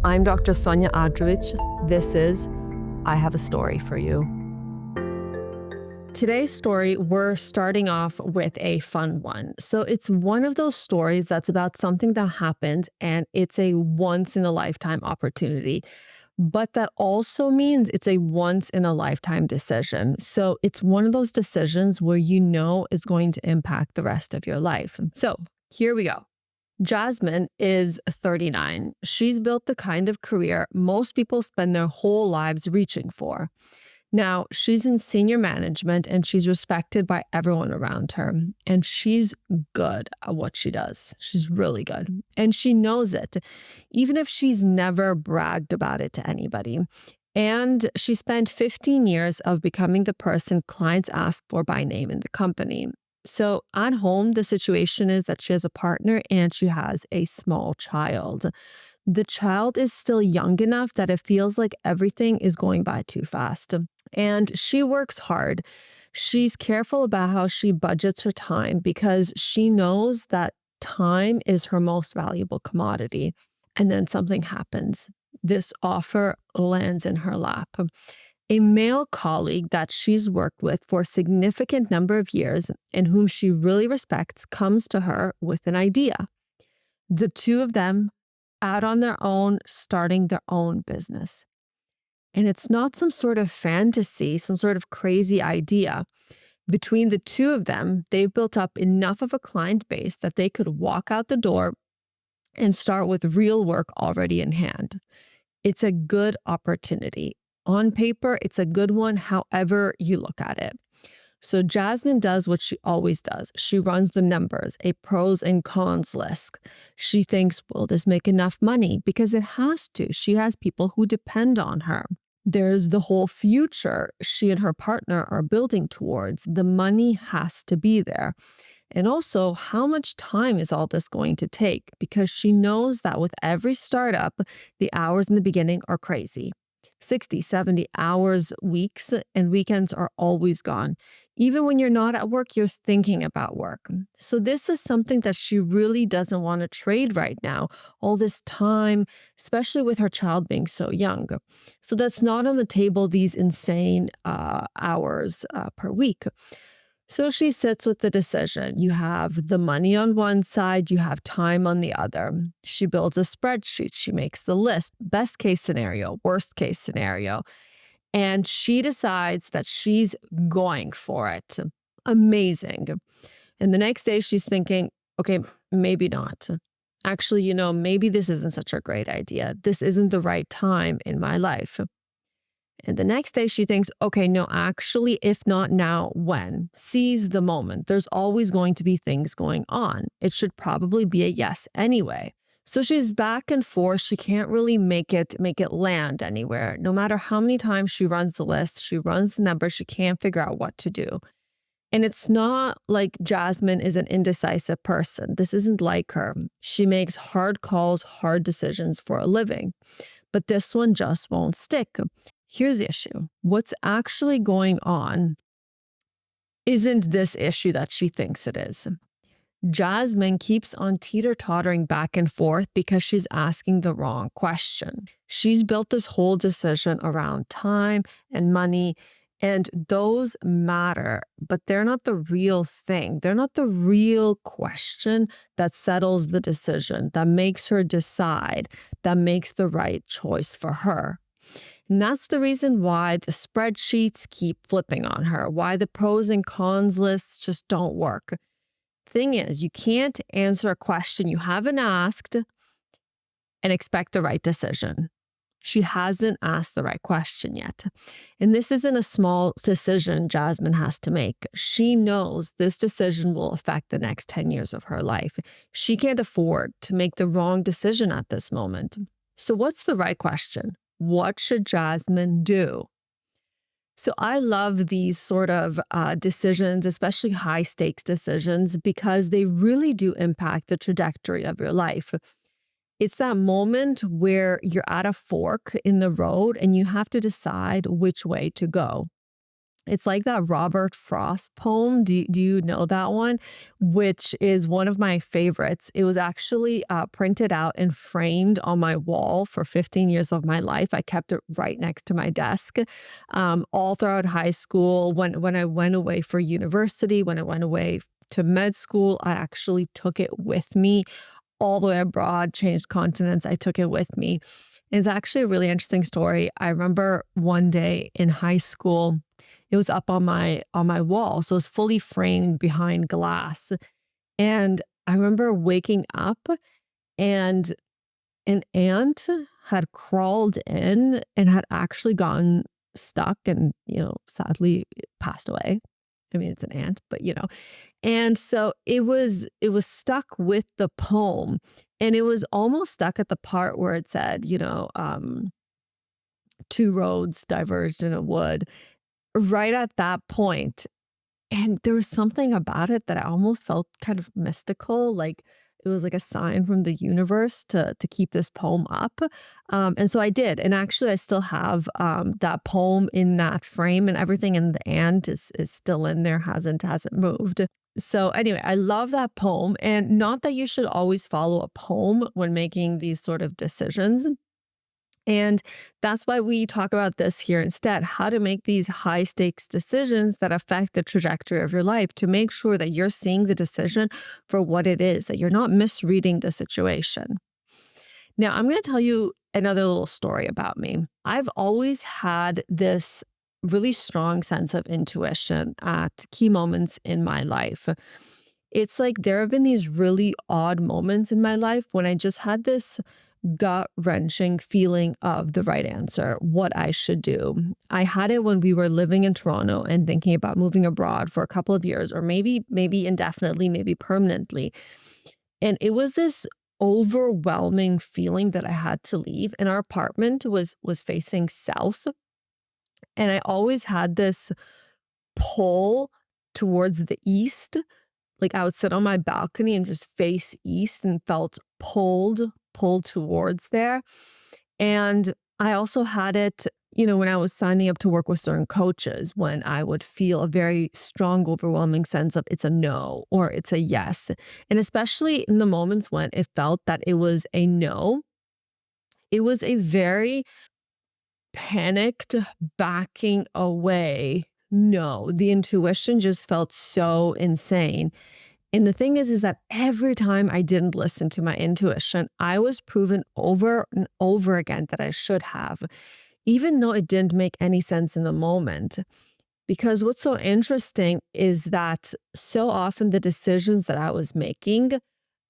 I'm Dr. Sonia Adrovich. This is I Have a Story for You. Today's story, we're starting off with a fun one. So it's one of those stories that's about something that happened and it's a once in a lifetime opportunity. But that also means it's a once in a lifetime decision. So it's one of those decisions where you know is going to impact the rest of your life. So here we go. Jasmine is 39. She's built the kind of career most people spend their whole lives reaching for. Now, she's in senior management and she's respected by everyone around her. And she's good at what she does. She's really good. And she knows it, even if she's never bragged about it to anybody. And she spent 15 years of becoming the person clients ask for by name in the company. So at home, the situation is that she has a partner and she has a small child. The child is still young enough that it feels like everything is going by too fast. And she works hard. She's careful about how she budgets her time because she knows that time is her most valuable commodity. And then something happens. This offer lands in her lap. A male colleague that she's worked with for a significant number of years and whom she really respects comes to her with an idea. The two of them out on their own, starting their own business. And it's not some sort of fantasy, some sort of crazy idea. Between the two of them, they've built up enough of a client base that they could walk out the door and start with real work already in hand. It's a good opportunity. On paper, it's a good one, however you look at it. So Jasmine does what she always does. She runs the numbers, a pros and cons list. She thinks, will this make enough money? Because it has to. She has people who depend on her. There's the whole future she and her partner are building towards. The money has to be there. And also, how much time is all this going to take? Because she knows that with every startup, the hours in the beginning are crazy. 60, 70 hours, weeks, and weekends are always gone. Even when you're not at work, you're thinking about work. So this is something that she really doesn't want to trade right now, all this time, especially with her child being so young. So that's not on the table, these insane hours per week. So she sits with the decision. You have the money on one side, you have time on the other. She builds a spreadsheet, she makes the list, best case scenario, worst case scenario, and she decides that she's going for it. Amazing. And the next day she's thinking, okay, maybe not. Actually, maybe this isn't such a great idea. This isn't the right time in my life. And the next day she thinks, okay, no, actually, if not now, when? Seize the moment. There's always going to be things going on. It should probably be a yes anyway. So she's back and forth. She can't really make it land anywhere. No matter how many times she runs the list, she runs the numbers, she can't figure out what to do. And it's not like Jasmine is an indecisive person. This isn't like her. She makes hard calls, hard decisions for a living. But this one just won't stick. Here's the issue. What's actually going on isn't this issue that she thinks it is. Jasmine keeps on teeter-tottering back and forth because she's asking the wrong question. She's built this whole decision around time and money, and those matter, but they're not the real thing. They're not the real question that settles the decision, that makes her decide, that makes the right choice for her. And that's the reason why the spreadsheets keep flipping on her, why the pros and cons lists just don't work. Thing is, you can't answer a question you haven't asked and expect the right decision. She hasn't asked the right question yet. And this isn't a small decision Jasmine has to make. She knows this decision will affect the next 10 years of her life. She can't afford to make the wrong decision at this moment. So what's the right question? What should Jasmine do? So I love these sort of decisions, especially high stakes decisions, because they really do impact the trajectory of your life. It's that moment where you're at a fork in the road and you have to decide which way to go. It's like that Robert Frost poem. Do you know that one? Which is one of my favorites. It was actually printed out and framed on my wall for 15 years of my life. I kept it right next to my desk all throughout high school. When I went away for university, when I went away to med school, I actually took it with me all the way abroad, changed continents. I took it with me. It's actually a really interesting story. I remember one day in high school, it was up on my wall. So it's fully framed behind glass. And I remember waking up and an ant had crawled in and had actually gotten stuck and, sadly passed away. I mean, it's an ant, but and so it was stuck with the poem, and it was almost stuck at the part where it said, two roads diverged in a wood, right at that point. And there was something about it that I almost felt kind of mystical, like it was like a sign from the universe to keep this poem up. And so I did. And actually I still have that poem in that frame, and everything in the ant is still in there, hasn't moved. So anyway, I love that poem. And not that you should always follow a poem when making these sort of decisions, and that's why we talk about this here instead, how to make these high stakes decisions that affect the trajectory of your life, to make sure that you're seeing the decision for what it is, that you're not misreading the situation. Now, I'm going to tell you another little story about me. I've always had this really strong sense of intuition at key moments in my life. It's like there have been these really odd moments in my life when I just had this gut wrenching feeling of the right answer, what I should do. I had it when we were living in Toronto and thinking about moving abroad for a couple of years, or maybe indefinitely, maybe permanently. And it was this overwhelming feeling that I had to leave. And our apartment was facing south. And I always had this pull towards the east. Like I would sit on my balcony and just face east and felt pulled towards there. And I also had it, when I was signing up to work with certain coaches, when I would feel a very strong, overwhelming sense of it's a no or it's a yes. And especially in the moments when it felt that it was a no, it was a very panicked backing away. No, the intuition just felt so insane. And the thing is that every time I didn't listen to my intuition, I was proven over and over again that I should have, even though it didn't make any sense in the moment. Because what's so interesting is that so often the decisions that I was making,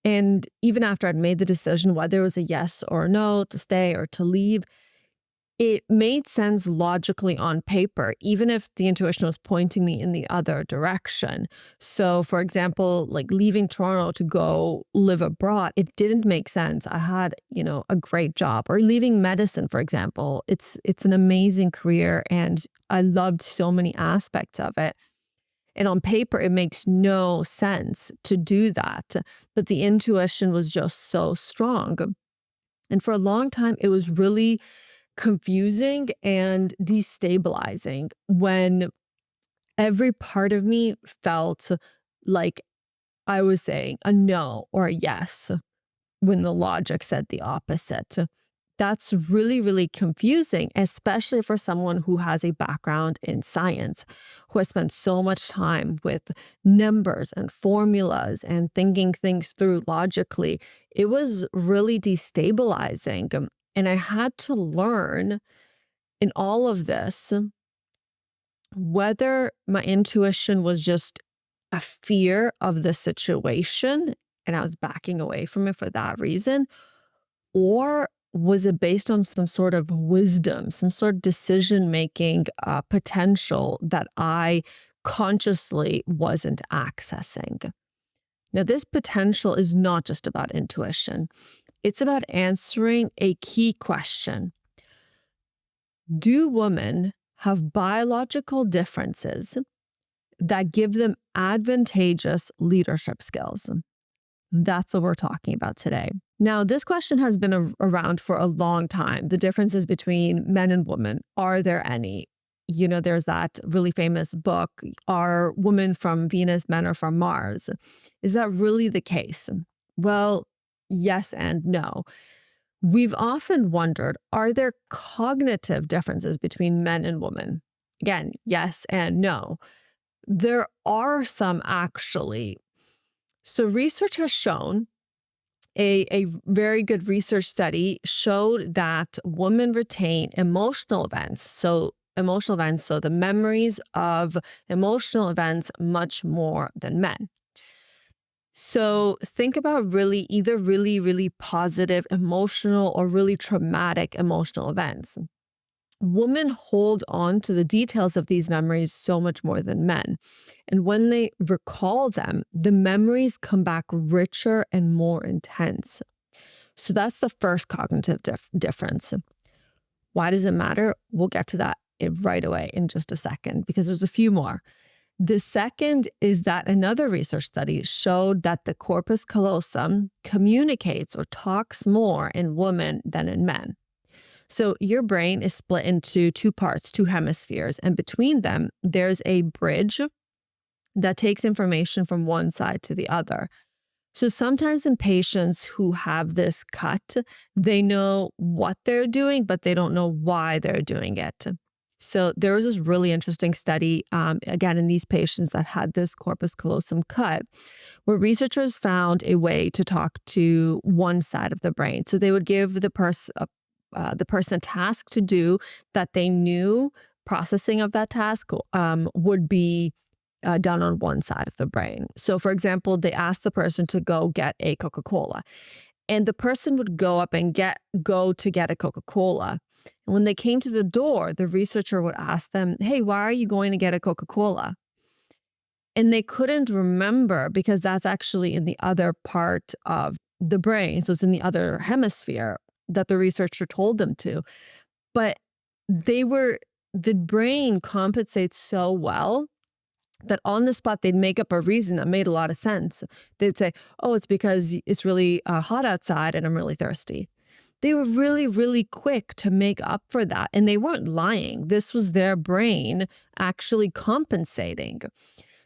and even after I'd made the decision, whether it was a yes or a no to stay or to leave, it made sense logically on paper, even if the intuition was pointing me in the other direction. So, for example, like leaving Toronto to go live abroad, it didn't make sense. I had, a great job. Or leaving medicine, for example, it's an amazing career, and I loved so many aspects of it. And on paper, it makes no sense to do that. But the intuition was just so strong. And for a long time, it was really confusing and destabilizing when every part of me felt like I was saying a no or a yes when the logic said the opposite. That's really, really confusing, especially for someone who has a background in science, who has spent so much time with numbers and formulas and thinking things through logically. It was really destabilizing. And I had to learn in all of this whether my intuition was just a fear of the situation and I was backing away from it for that reason, or was it based on some sort of wisdom, some sort of decision making potential that I consciously wasn't accessing? Now, this potential is not just about intuition, it's about answering a key question. Do women have biological differences that give them advantageous leadership skills? That's what we're talking about today. Now, this question has been around for a long time. The differences between men and women, are there any? there's that really famous book, Are Women from Venus, Men Are from Mars? Is that really the case? Well, yes and no. We've often wondered, are there cognitive differences between men and women? Again, yes and no. There are some actually. So research has shown a very good research study showed that women retain emotional events. So the memories of emotional events much more than men. So think about either really, really positive emotional or really traumatic emotional events. Women hold on to the details of these memories so much more than men. And when they recall them, the memories come back richer and more intense. So that's the first cognitive difference. Why does it matter? We'll get to that right away in just a second because there's a few more. The second is that another research study showed that the corpus callosum communicates or talks more in women than in men. So your brain is split into two parts, two hemispheres, and between them, there's a bridge that takes information from one side to the other. So sometimes in patients who have this cut, they know what they're doing, but they don't know why they're doing it. So there was this really interesting study, again, in these patients that had this corpus callosum cut, where researchers found a way to talk to one side of the brain. So they would give the person a task to do that they knew processing of that task would be done on one side of the brain. So, for example, they asked the person to go get a Coca-Cola, and the person would go up and go to get a Coca-Cola. And when they came to the door, the researcher would ask them, "Hey, why are you going to get a Coca-Cola?" And they couldn't remember because that's actually in the other part of the brain. So it's in the other hemisphere that the researcher told them to. But the brain compensates so well that on the spot they'd make up a reason that made a lot of sense. They'd say, "Oh, it's because it's really hot outside and I'm really thirsty." They were really, really quick to make up for that. And they weren't lying. This was their brain actually compensating.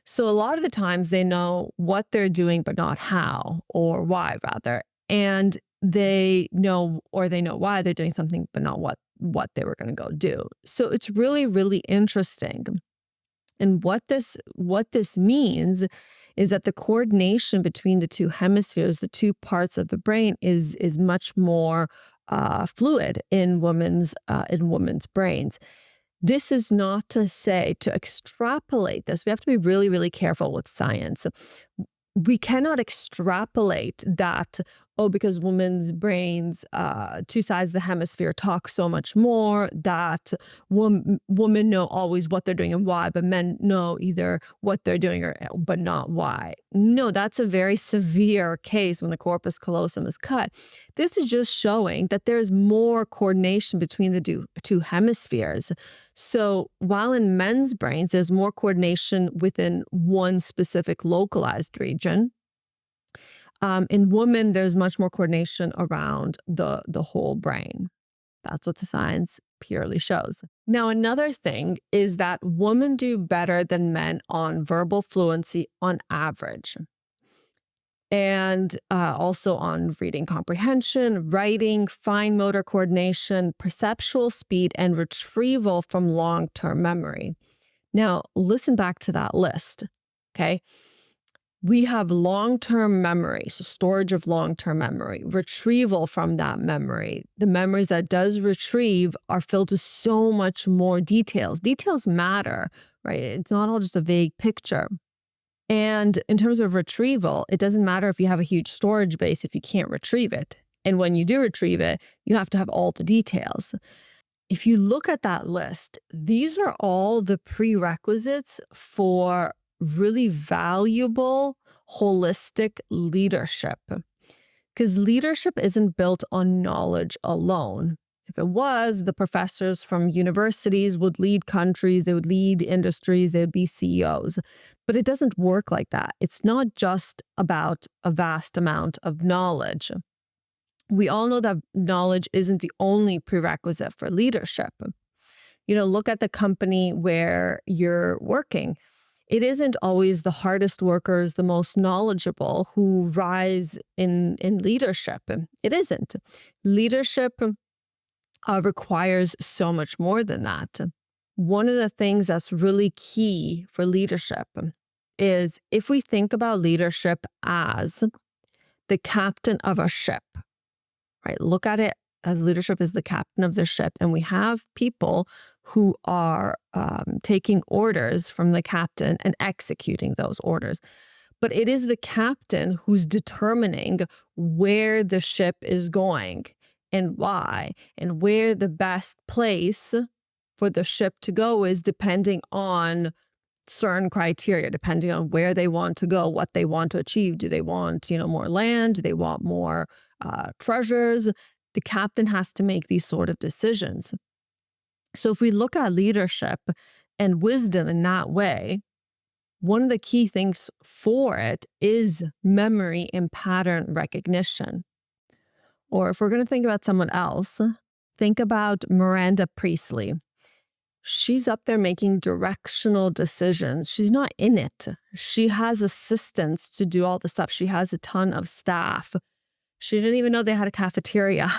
So a lot of the times they know what they're doing, but not how or why, rather. And they know why they're doing something, but not what they were going to go do. So it's really, really interesting. And what this means is that the coordination between the two hemispheres, the two parts of the brain, is much more fluid in women's brains. This is not to say to extrapolate this. We have to be really, really careful with science. We cannot extrapolate that, oh, because women's brains, two sides of the hemisphere talk so much more, that women know always what they're doing and why, but men know either what they're doing but not why. No, that's a very severe case when the corpus callosum is cut. This is just showing that there's more coordination between the two hemispheres. So while in men's brains, there's more coordination within one specific localized region, in women, there's much more coordination around the whole brain. That's what the science purely shows. Now, another thing is that women do better than men on verbal fluency on average, and also on reading comprehension, writing, fine motor coordination, perceptual speed, and retrieval from long-term memory. Now, listen back to that list, okay? We have long-term memory, so storage of long-term memory, retrieval from that memory. The memories that does retrieve are filled with so much more details. Details matter, right? It's not all just a vague picture. And in terms of retrieval, it doesn't matter if you have a huge storage base if you can't retrieve it. And when you do retrieve it, you have to have all the details. If you look at that list, these are all the prerequisites for really valuable, holistic leadership. Because leadership isn't built on knowledge alone. If it was, the professors from universities would lead countries, they would lead industries, they would be CEOs. But it doesn't work like that. It's not just about a vast amount of knowledge. We all know that knowledge isn't the only prerequisite for leadership. Look at the company where you're working. It isn't always the hardest workers, the most knowledgeable who rise in leadership. It isn't. Leadership requires so much more than that. One of the things that's really key for leadership is if we think about leadership as the captain of a ship, right? Look at it as leadership is the captain of the ship. And we have people who are taking orders from the captain and executing those orders. But it is the captain who's determining where the ship is going and why, and where the best place for the ship to go is depending on certain criteria, depending on where they want to go, what they want to achieve. Do they want, more land? Do they want more treasures? The captain has to make these sort of decisions. So if we look at leadership and wisdom in that way, one of the key things for it is memory and pattern recognition. Or if we're going to think about someone else, think about Miranda Priestley. She's up there making directional decisions. She's not in it. She has assistants to do all the stuff. She has a ton of staff. She didn't even know they had a cafeteria.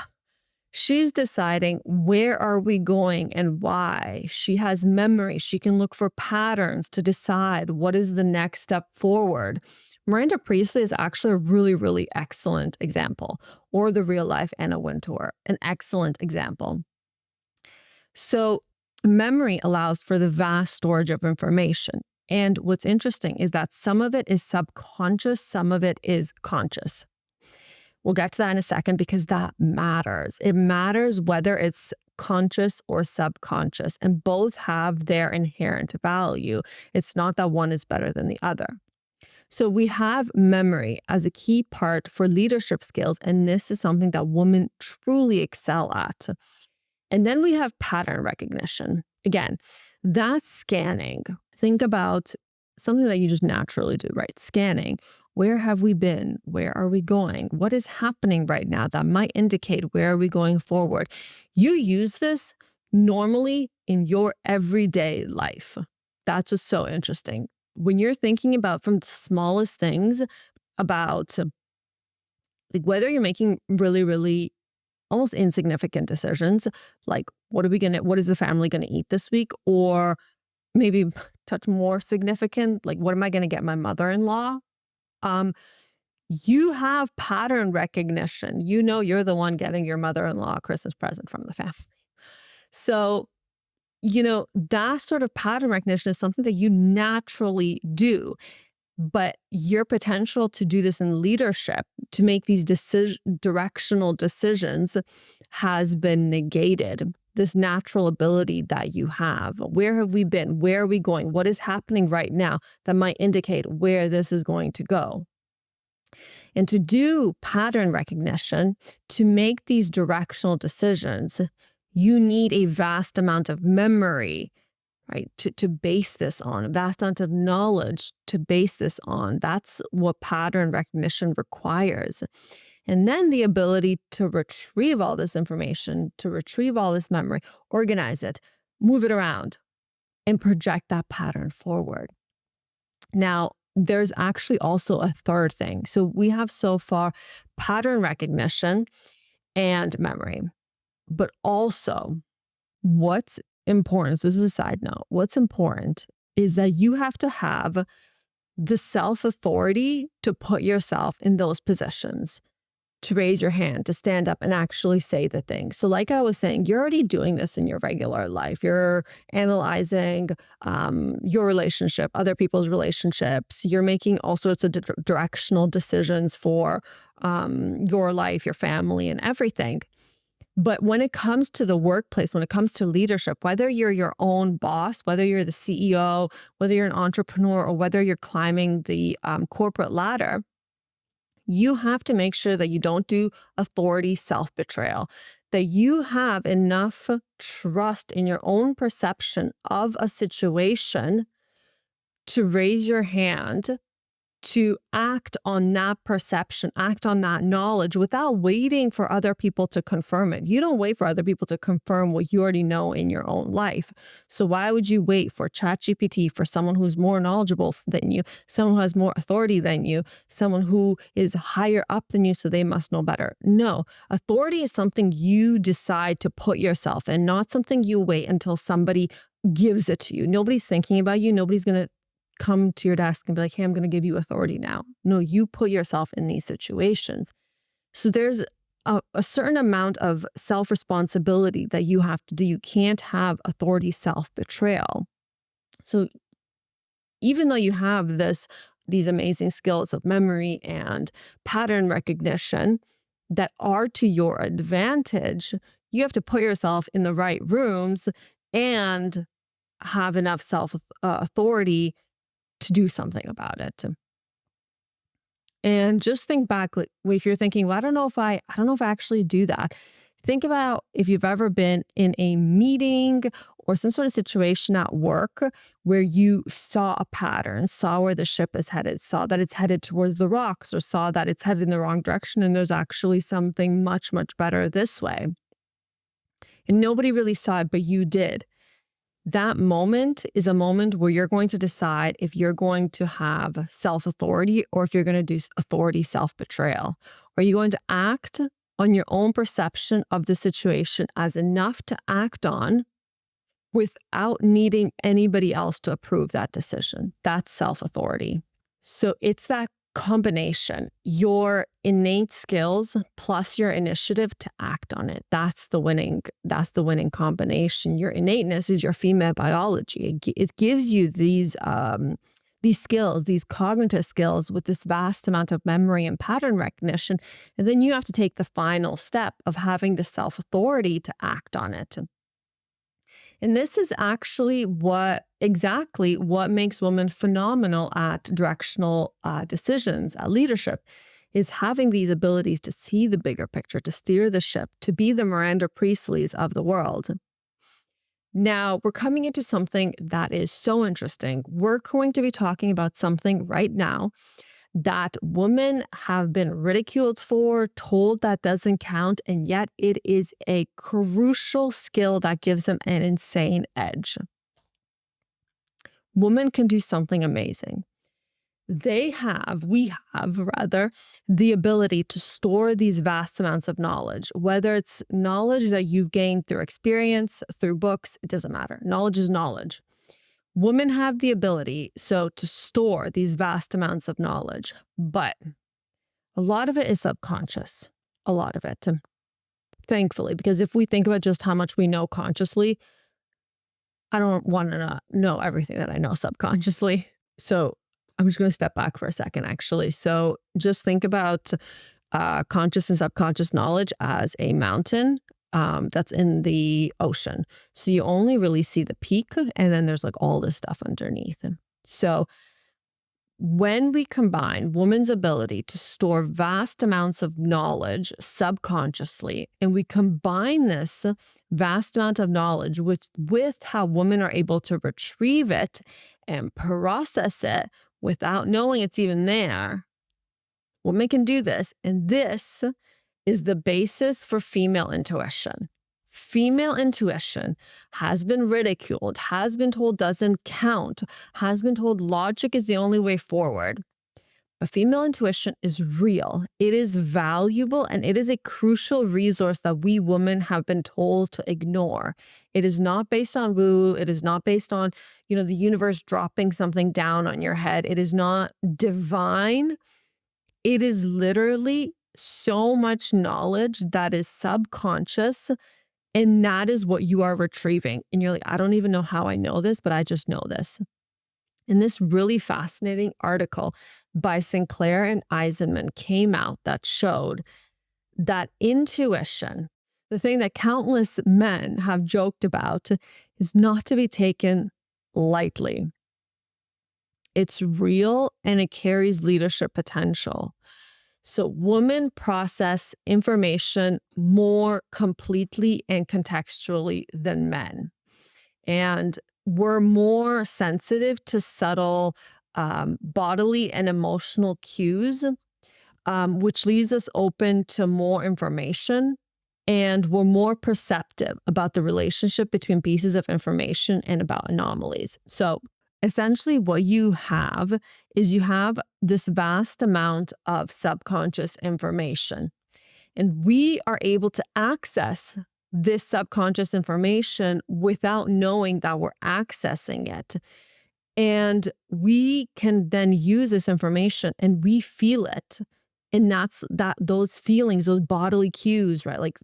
She's deciding where are we going and why. She has memory. She can look for patterns to decide what is the next step forward. Miranda Priestley is actually a really, really excellent example, or the real life Anna Wintour, an excellent example. So memory allows for the vast storage of information. And what's interesting is that some of it is subconscious, some of it is conscious. We'll get to that in a second because that matters. It matters whether it's conscious or subconscious, and both have their inherent value. It's not that one is better than the other. So we have memory as a key part for leadership skills, and this is something that women truly excel at. And then we have pattern recognition. Again, that's scanning. Think about something that you just naturally do, right? Scanning. Where have we been? Where are we going? What is happening right now that might indicate where are we going forward? You use this normally in your everyday life. That's what's so interesting. When you're thinking about from the smallest things about like whether you're making really, really almost insignificant decisions, like what is the family gonna eat this week? Or maybe touch more significant, like what am I gonna get my mother-in-law? You have pattern recognition. You're the one getting your mother-in-law a Christmas present from the family. So, that sort of pattern recognition is something that you naturally do. But your potential to do this in leadership, to make these directional decisions, has been negated. This natural ability that you have. Where have we been? Where are we going? What is happening right now that might indicate where this is going to go? And to do pattern recognition, to make these directional decisions, you need a vast amount of memory, right? To base this on, a vast amount of knowledge to base this on. That's what pattern recognition requires. And then the ability to retrieve all this information, to retrieve all this memory, organize it, move it around, and project that pattern forward. Now, there's actually also a third thing. So we have so far pattern recognition and memory, but also what's important, so this is a side note, what's important is that you have to have the self-authority to put yourself in those positions, to raise your hand, to stand up and actually say the thing. So like I was saying, you're already doing this in your regular life. You're analyzing your relationship, other people's relationships. You're making all sorts of directional decisions for your life, your family, and everything. But when it comes to the workplace, when it comes to leadership, whether you're your own boss, whether you're the CEO, whether you're an entrepreneur, or whether you're climbing the corporate ladder, you have to make sure that you don't do authority self-betrayal, that you have enough trust in your own perception of a situation to raise your hand to act on that perception, act on that knowledge without waiting for other people to confirm it. You don't wait for other people to confirm what you already know in your own life. So why would you wait for ChatGPT, for someone who's more knowledgeable than you, someone who has more authority than you, someone who is higher up than you, so they must know better? No, authority is something you decide to put yourself in, not something you wait until somebody gives it to you. Nobody's thinking about you. Nobody's going to come to your desk and be like, hey, I'm going to give you authority now. No, you put yourself in these situations. So there's a certain amount of self-responsibility that you have to do. You can't have authority self-betrayal. So even though you have these amazing skills of memory and pattern recognition that are to your advantage, you have to put yourself in the right rooms and have enough self authority to do something about it. And just think back, like, if you're thinking, well, I don't know if I actually do that. Think about if you've ever been in a meeting or some sort of situation at work where you saw a pattern, saw where the ship is headed, saw that it's headed towards the rocks, or saw that it's headed in the wrong direction and there's actually something much, much better this way. And nobody really saw it, but you did. That moment is a moment where you're going to decide if you're going to have self-authority or if you're going to do authority self-betrayal. Are you going to act on your own perception of the situation as enough to act on without needing anybody else to approve that decision? That's self-authority. So it's that combination, your innate skills plus your initiative to act on it. That's the winning combination. Your innateness is your female biology. It gives you these skills, these cognitive skills with this vast amount of memory and pattern recognition. And then you have to take the final step of having the self-authority to act on it. And this is actually exactly what makes women phenomenal at directional decisions, at leadership, is having these abilities to see the bigger picture, to steer the ship, to be the Miranda Priestleys of the world. Now, we're coming into something that is so interesting. We're going to be talking about something right now that women have been ridiculed for, told that doesn't count, and yet it is a crucial skill that gives them an insane edge. Women can do something amazing. We have rather, the ability to store these vast amounts of knowledge, whether it's knowledge that you've gained through experience, through books, it doesn't matter. Knowledge is knowledge. Women have the ability to store these vast amounts of knowledge, but a lot of it is subconscious, a lot of it, thankfully, because if we think about just how much we know consciously, I don't want to know everything that I know subconsciously. So I'm just going to step back for a second, actually. So just think about conscious and subconscious knowledge as a mountain that's in the ocean. So you only really see the peak, and then there's like all this stuff underneath. So when we combine women's ability to store vast amounts of knowledge subconsciously, and we combine this vast amount of knowledge with how women are able to retrieve it and process it without knowing it's even there, women can do this. And this is the basis for female intuition. Female intuition has been ridiculed, has been told doesn't count, has been told logic is the only way forward. But female intuition is real. It is valuable, and it is a crucial resource that we women have been told to ignore. It is not based on woo. It is not based on, the universe dropping something down on your head. It is not divine. It is literally so much knowledge that is subconscious, and that is what you are retrieving. And you're like, I don't even know how I know this, but I just know this. And this really fascinating article by Sinclair and Eisenman came out that showed that intuition, the thing that countless men have joked about, is not to be taken lightly. It's real, and it carries leadership potential. So women process information more completely and contextually than men. And we're more sensitive to subtle bodily and emotional cues, which leaves us open to more information, and we're more perceptive about the relationship between pieces of information and about anomalies. So essentially, what you have is you have this vast amount of subconscious information, and we are able to access this subconscious information without knowing that we're accessing it. And we can then use this information and we feel it. And that's that those feelings, those bodily cues, right? Like,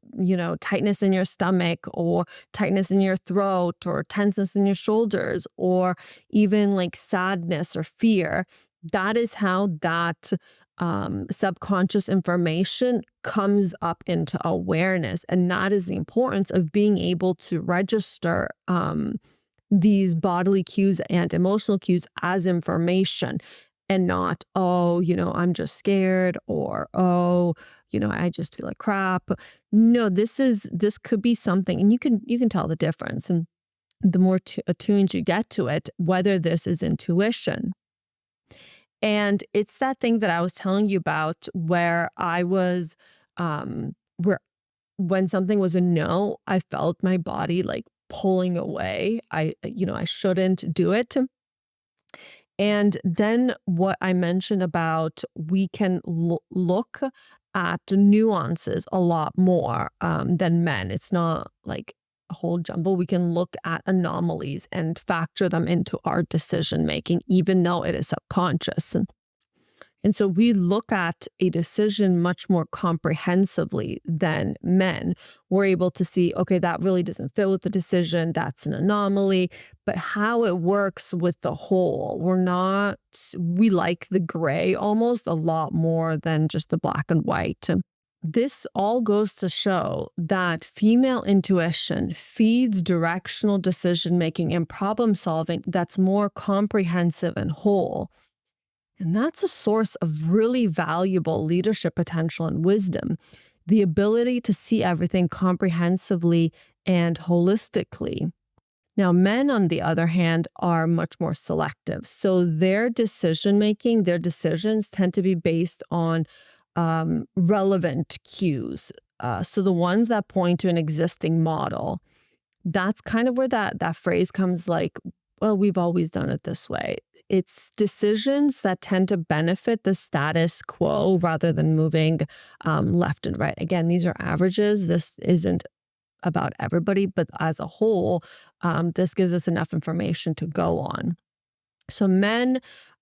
tightness in your stomach or tightness in your throat or tenseness in your shoulders or even like sadness or fear. That is how that subconscious information comes up into awareness. And that is the importance of being able to register these bodily cues and emotional cues as information and not, oh, I'm just scared or, oh, I just feel like crap. No, this could be something, and you can tell the difference. And the more attuned you get to it, whether this is intuition. And it's that thing that I was telling you about where I was, where when something was a no, I felt my body like pulling away. I shouldn't do it. And then what I mentioned about we can look at nuances a lot more than men. It's not like a whole jumble. We can look at anomalies and factor them into our decision making, even though it is subconscious. And so we look at a decision much more comprehensively than men. We're able to see, okay, that really doesn't fit with the decision. That's an anomaly. But how it works with the whole, we like the gray almost a lot more than just the black and white. This all goes to show that female intuition feeds directional decision making and problem solving that's more comprehensive and whole. And that's a source of really valuable leadership potential and wisdom, the ability to see everything comprehensively and holistically. Now, men, on the other hand, are much more selective. So their decision making, their decisions tend to be based on relevant cues. So the ones that point to an existing model, that's kind of where that phrase comes like, well, we've always done it this way. It's decisions that tend to benefit the status quo rather than moving left and right. Again, these are averages. This isn't about everybody, but as a whole, this gives us enough information to go on. So men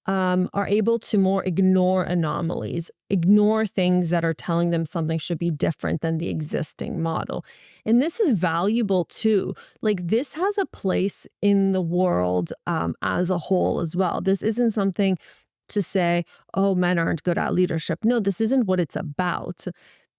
are able to more ignore anomalies, ignore things that are telling them something should be different than the existing model. And this is valuable too. Like this has a place in the world as a whole as well. This isn't something to say, oh, men aren't good at leadership. No, this isn't what it's about.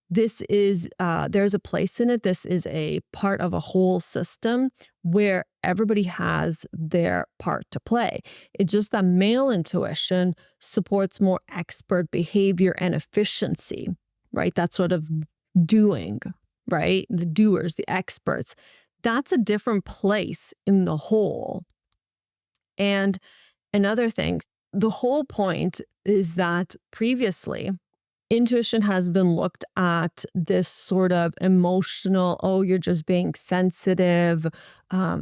This is, there's a place in it. This is a part of a whole system where everybody has their part to play. It's just that male intuition supports more expert behavior and efficiency, right? That sort of doing, right? The doers, the experts. That's a different place in the whole. And another thing, the whole point is that previously, intuition has been looked at this sort of emotional, oh, you're just being sensitive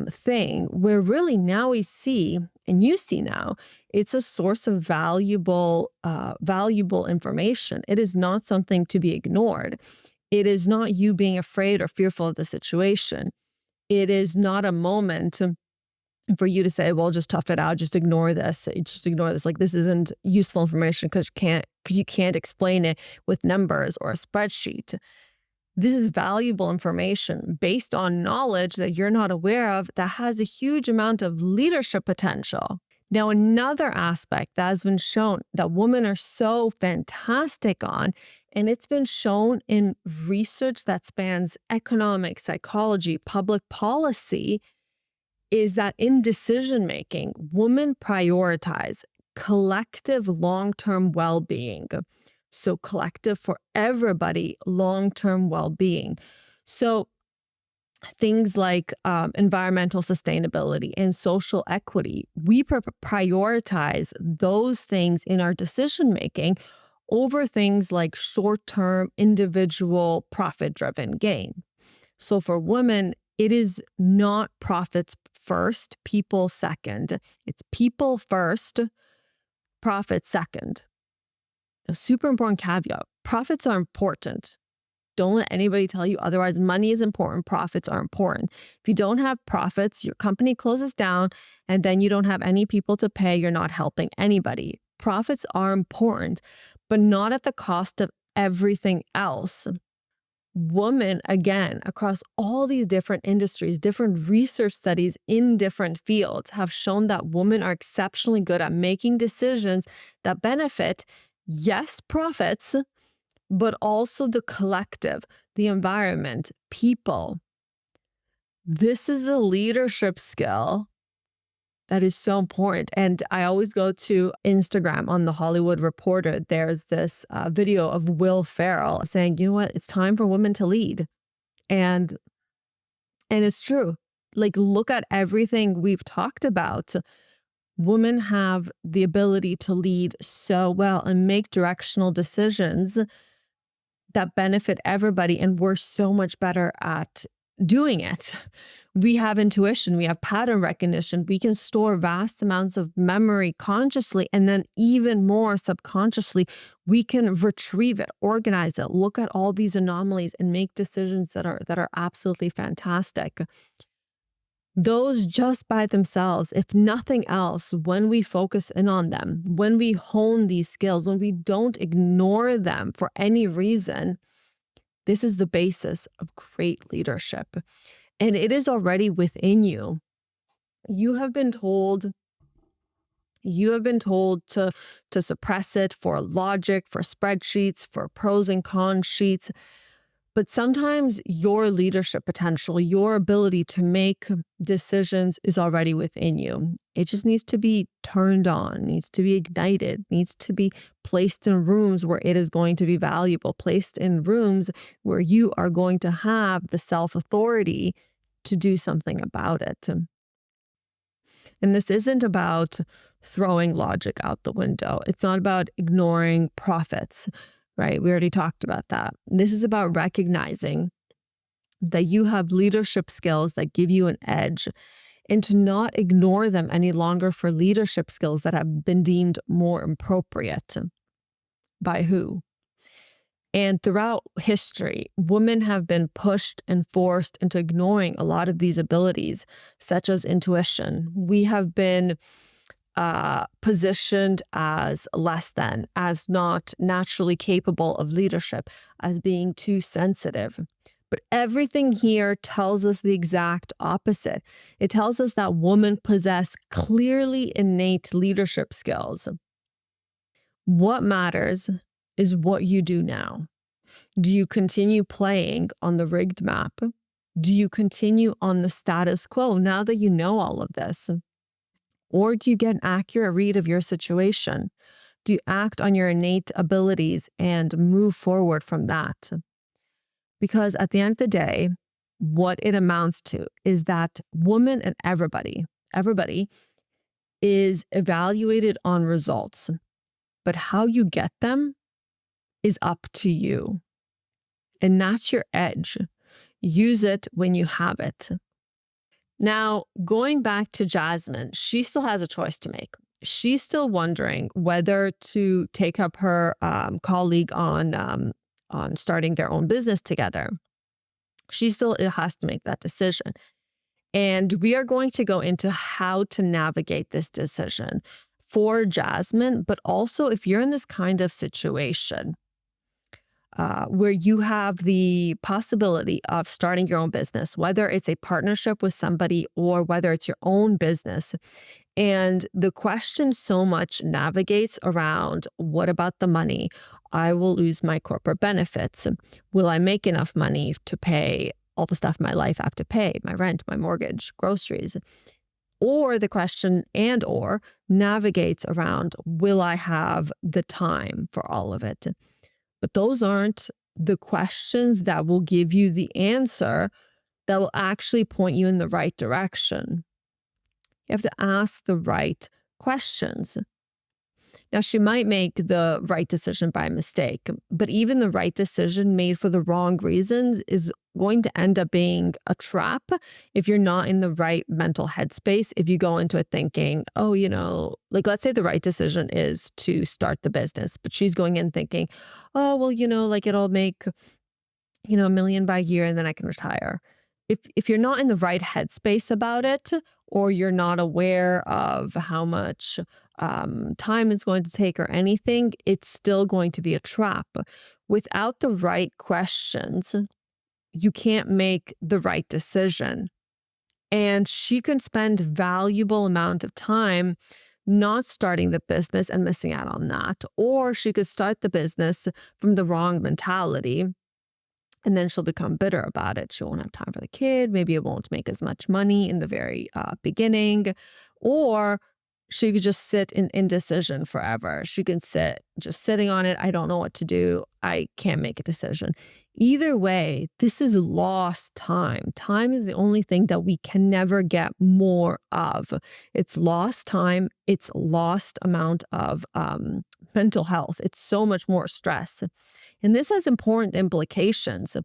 thing, where really now we see, and you see now, it's a source of valuable information. It is not something to be ignored. It is not you being afraid or fearful of the situation. It is not a moment for you to say, well, just tough it out, just ignore this, just ignore this. Like this isn't useful information because you can't explain it with numbers or a spreadsheet. This is valuable information based on knowledge that you're not aware of that has a huge amount of leadership potential. Now, another aspect that has been shown that women are so fantastic on, and it's been shown in research that spans economics, psychology, public policy, is that in decision making, women prioritize collective long-term well-being. So collective for everybody, long-term well-being. So things like environmental sustainability and social equity. We prioritize those things in our decision making over things like short term, individual, profit driven gain. So for women, it is not profits first, people second. It's people first, profit second. A super important caveat: profits are important. Don't let anybody tell you otherwise. Money is important, profits are important. If you don't have profits, your company closes down and then you don't have any people to pay. You're not helping anybody. Profits are important, but not at the cost of everything else. Women, again, across all these different industries, different research studies in different fields have shown that women are exceptionally good at making decisions that benefit, yes, profits, but also the collective, the environment, people. This is a leadership skill that is so important. And I always go to Instagram on The Hollywood Reporter. There's this video of Will Ferrell saying, you know what, it's time for women to lead. And it's true. Like, look at everything we've talked about. Women have the ability to lead so well and make directional decisions that benefit everybody. And we're so much better at doing it. We have intuition, we have pattern recognition, we can store vast amounts of memory consciously, and then even more subconsciously, we can retrieve it, organize it, look at all these anomalies and make decisions that are absolutely fantastic. Those just by themselves, if nothing else, when we focus in on them, when we hone these skills, when we don't ignore them for any reason, this is the basis of great leadership. And it is already within you. You have been told to suppress it for logic, for spreadsheets, for pros and cons sheets. But sometimes your leadership potential, your ability to make decisions is already within you. It just needs to be turned on, needs to be ignited, needs to be placed in rooms where it is going to be valuable, placed in rooms where you are going to have the self-authority to do something about it. And this isn't about throwing logic out the window. It's not about ignoring profits, right? We already talked about that. This is about recognizing that you have leadership skills that give you an edge, and to not ignore them any longer for leadership skills that have been deemed more appropriate. By who? And throughout history, women have been pushed and forced into ignoring a lot of these abilities, such as intuition. We have been positioned as less than, as not naturally capable of leadership, as being too sensitive. But everything here tells us the exact opposite. It tells us that women possess clearly innate leadership skills. What matters is what you do now. Do you continue playing on the rigged map? Do you continue on the status quo now that you know all of this? Or do you get an accurate read of your situation? Do you act on your innate abilities and move forward from that? Because at the end of the day, what it amounts to is that women and everybody is evaluated on results, but how you get them is up to you. And that's your edge. Use it when you have it. Now, going back to Jasmine, she still has a choice to make. She's still wondering whether to take up her colleague on starting their own business together. She still has to make that decision. And we are going to go into how to navigate this decision for Jasmine, but also if you're in this kind of situation where you have the possibility of starting your own business, whether it's a partnership with somebody or whether it's your own business. And the question so much navigates around, what about the money? I will lose my corporate benefits. Will I make enough money to pay all the stuff in my life I have to pay, my rent, my mortgage, groceries? Or the question or navigates around, will I have the time for all of it? But those aren't the questions that will give you the answer that will actually point you in the right direction. You have to ask the right questions. Now, she might make the right decision by mistake, but even the right decision made for the wrong reasons is going to end up being a trap if you're not in the right mental headspace. If you go into it thinking, oh, like let's say the right decision is to start the business, but she's going in thinking, oh, well, like it'll make, a million by year and then I can retire. If you're not in the right headspace about it, or you're not aware of how much time it's going to take or anything, it's still going to be a trap. Without the right questions, you can't make the right decision. And she can spend valuable amount of time not starting the business and missing out on that. Or she could start the business from the wrong mentality and then she'll become bitter about it. She won't have time for the kid. Maybe it won't make as much money in the very beginning. Or she could just sit in indecision forever. She can sit just sitting on it. I don't know what to do. I can't make a decision. Either way, this is lost time. Time is the only thing that we can never get more of. It's lost time. It's lost amount of mental health. It's so much more stress. And this has important implications.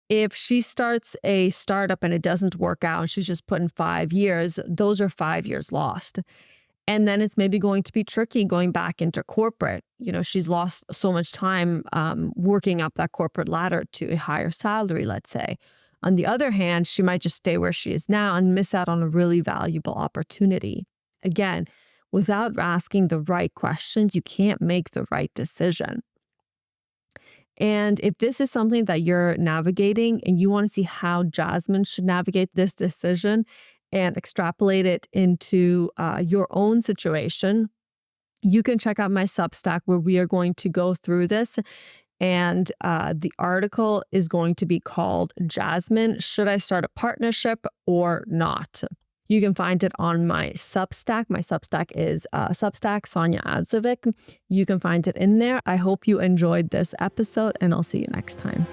If she starts a startup and it doesn't work out and she's just put in 5 years, those are 5 years lost. And then it's maybe going to be tricky going back into corporate. She's lost so much time working up that corporate ladder to a higher salary, let's say. On the other hand, she might just stay where she is now and miss out on a really valuable opportunity. Again, without asking the right questions, you can't make the right decision. And if this is something that you're navigating and you want to see how Jasmine should navigate this decision and extrapolate it into your own situation, you can check out my Substack where we are going to go through this. And the article is going to be called Jasmine, Should I Start a Partnership or Not? You can find it on my Substack. My Substack is Substack Sonia Adzovic. You can find it in there. I hope you enjoyed this episode and I'll see you next time.